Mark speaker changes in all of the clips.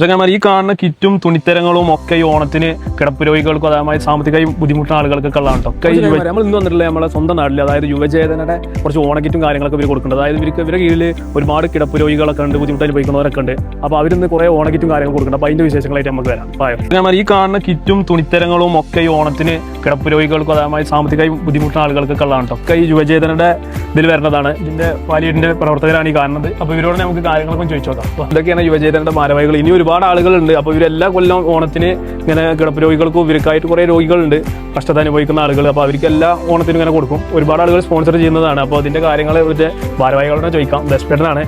Speaker 1: ചങ്ങന്മാർ ഈ കാണുന്ന കിറ്റും തുണിത്തരങ്ങളും ഒക്കെ ഈ ഓണത്തിന് കിടപ്പ് രോഗികൾക്കും അതേമാതിരി സാമ്പത്തികമായി ബുദ്ധിമുട്ടുന്ന ആളുകൾക്കൊക്കെ ഉള്ളതാണ് ഒക്കെ നമ്മൾ ഇന്ന് വന്നിട്ടുള്ള നമ്മളെ സ്വന്തം നാട്ടിൽ അതായത് യുവജേതനയുടെ കുറച്ച് ഓണക്കിറ്റും കാര്യങ്ങളൊക്കെ ഇവർ കൊടുക്കുന്നുണ്ട്. അതായത് ഇവരുടെ കീഴിൽ ഒരുപാട് കിടപ്പ് രോഗികളൊക്കെ ഉണ്ട്, ബുദ്ധിമുട്ടായി പോയിക്കുന്നവരൊക്കെ ഉണ്ട്. അപ്പോൾ അവരിന്ന് കുറേ ഓണക്കിറ്റും കാര്യങ്ങൾ കൊടുക്കുന്നുണ്ട്. അപ്പോൾ അതിന്റെ വിശേഷങ്ങളായിട്ട് നമുക്ക് വരാം. ചങ്ങന്മാർ ഈ കാണുന്ന കിറ്റും തുണിത്തരങ്ങളും ഒക്കെ ഈ ഓണത്തിന് കിടപ്പ് രോഗികൾക്കും അതേമാതിരി സാമ്പത്തികമായി ബുദ്ധിമുട്ടുന്ന ആളുകൾക്കൊക്കെ ഉള്ളതാണ് ഒക്കെ ഈ യുവജേതനയുടെ ഇതിൽ വരുന്നതാണ്. ഇതിന്റെ വാലിയുടെ പ്രവർത്തകരാണ് ഈ കാണുന്നത്. അപ്പോൾ ഇവരോട് നമുക്ക് കാര്യങ്ങളൊക്കെ ചോദിച്ചു നോക്കാം. എന്തൊക്കെയാണ് യുവജേതനയുടെ ഭാരവാഹികൾ? ഇനി ഒരുപാട് ആളുകളുണ്ട്. അപ്പോൾ ഇവരെല്ലാ കൊല്ലം ഓണത്തിന് ഇങ്ങനെ കിടപ്പ് രോഗികൾക്കും ഇവർക്കായിട്ട് കുറേ രോഗികളുണ്ട്, കഷ്ടത അനുഭവിക്കുന്ന ആളുകൾ. അപ്പോൾ അവർക്ക് എല്ലാ ഓണത്തിനും ഇങ്ങനെ കൊടുക്കും. ഒരുപാട് ആളുകൾ സ്പോൺസർ ചെയ്യുന്നതാണ്. അപ്പോൾ അതിന്റെ കാര്യങ്ങൾ ഇവരുടെ ഭാരവാഹികളോട് ചോദിക്കാം. ബെസ്പേട്ടനാണ്.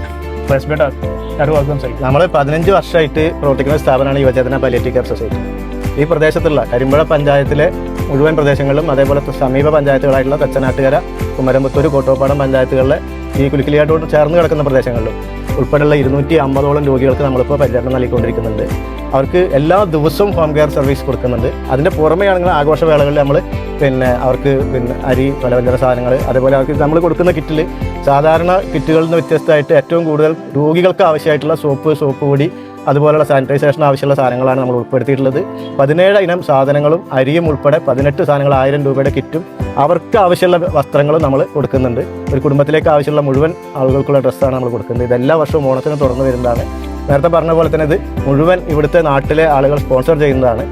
Speaker 2: നമ്മൾ 15 വർഷമായിട്ട് പ്രവർത്തിക്കുന്ന സ്ഥാപനമാണ് യുവചേതന പാലിയേറ്റീവ് കെയർ സൊസൈറ്റി. ഈ പ്രദേശത്തുള്ള കരിമ്പുഴ പഞ്ചായത്തിലെ മുഴുവൻ പ്രദേശങ്ങളിലും അതേപോലെ സമീപ പഞ്ചായത്തുകളായിട്ടുള്ള തച്ചനാട്ടുകര, കുമരമ്പത്തൂർ, കോട്ടോപ്പാടം പഞ്ചായത്തുകളിലെ ഈ കുലിക്കിളിയാട്ടോട് ചേർന്ന് കിടക്കുന്ന പ്രദേശങ്ങളിലും ഉൾപ്പെടെയുള്ള 250ഓളം രോഗികൾക്ക് നമ്മളിപ്പോൾ പരിചരണം നൽകിക്കൊണ്ടിരിക്കുന്നുണ്ട്. അവർക്ക് എല്ലാ ദിവസവും ഹോം കെയർ സർവീസ് കൊടുക്കുന്നുണ്ട്. അതിൻ്റെ പുറമെയാണെങ്കിൽ ആഘോഷവേളകളിൽ നമ്മൾ അവർക്ക് അരി, പലവ്യഞ്ജന സാധനങ്ങൾ, അതേപോലെ അവർക്ക് നമ്മൾ കൊടുക്കുന്ന കിറ്റിൽ സാധാരണ കിറ്റുകളിൽ നിന്ന് വ്യത്യസ്തമായിട്ട് ഏറ്റവും കൂടുതൽ രോഗികൾക്ക് ആവശ്യമായിട്ടുള്ള സോപ്പ് പൊടി, അതുപോലുള്ള സാനിറ്റൈസേഷൻ ആവശ്യമുള്ള സാധനങ്ങളാണ് നമ്മൾ ഉൾപ്പെടുത്തിയിട്ടുള്ളത്. 17 ഇനം സാധനങ്ങളും അരിയും ഉൾപ്പെടെ 18 സാധനങ്ങൾ 1000 രൂപയുടെ കിറ്റും അവർക്ക് ആവശ്യമുള്ള വസ്ത്രങ്ങളും നമ്മൾ കൊടുക്കുന്നുണ്ട്. ഒരു കുടുംബത്തിലേക്ക് ആവശ്യമുള്ള മുഴുവൻ ആളുകൾക്കുള്ള ഡ്രസ്സാണ് നമ്മൾ കൊടുക്കുന്നത്. ഇതെല്ലാ വർഷവും ഓണത്തിന് തുറന്നു വരുന്നതാണ്. നേരത്തെ പറഞ്ഞ പോലെ തന്നെ ഇത് മുഴുവൻ ഇവിടുത്തെ നാട്ടിലെ ആളുകൾ സ്പോൺസർ ചെയ്യുന്നതാണ്.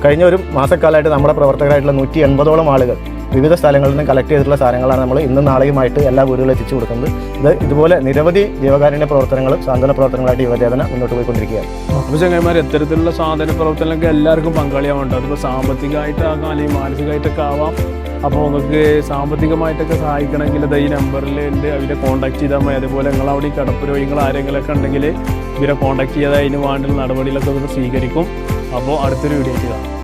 Speaker 2: കഴിഞ്ഞ ഒരു മാസക്കാലമായിട്ട് നമ്മുടെ പ്രവർത്തകരായിട്ടുള്ള 180ഓളം ആളുകൾ വിവിധ സ്ഥലങ്ങളിൽ നിന്ന് കളക്ട് ചെയ്തിട്ടുള്ള സാധനങ്ങളാണ് നമ്മൾ ഇന്നും നാളെയുമായിട്ട് എല്ലാ വീടുകളിൽ എത്തിച്ചു കൊടുക്കുന്നത്. ഇതുപോലെ നിരവധി ജീവകാരുണ്യ പ്രവർത്തനങ്ങളും സാന്ത്വന പ്രവർത്തനങ്ങളായിട്ട് യുവചേതന മുന്നോട്ട് പോയിക്കൊണ്ടിരിക്കുകയാണ്.
Speaker 1: അപ്പോൾ ചങ്ങന്മാർ എത്തരത്തിലുള്ള സാന്ത്വന പ്രവർത്തനങ്ങൾക്ക് എല്ലാവർക്കും പങ്കാളിയാവുന്നുണ്ട്. അതിപ്പോൾ സാമ്പത്തികമായിട്ടാകാം അല്ലെങ്കിൽ മാനസികമായിട്ടൊക്കെ ആവാം. അപ്പോൾ നിങ്ങൾക്ക് സാമ്പത്തികമായിട്ടൊക്കെ സഹായിക്കണമെങ്കിൽ ഈ നമ്പറിൽ ഉണ്ട്, അവരെ കോൺടാക്ട് ചെയ്താൽ മതി. അതുപോലെ നിങ്ങൾ അവിടെ ഈ കിടപ്പ് രോഗികൾ ആരെങ്കിലുമൊക്കെ ഉണ്ടെങ്കിൽ ഇവരെ കോൺടാക്ട് ചെയ്താൽ അതിന് വേണ്ടിയുള്ള നടപടികളൊക്കെ സ്വീകരിക്കും. അപ്പോൾ അടുത്തൊരു വീഡിയോ ചെയ്യുക.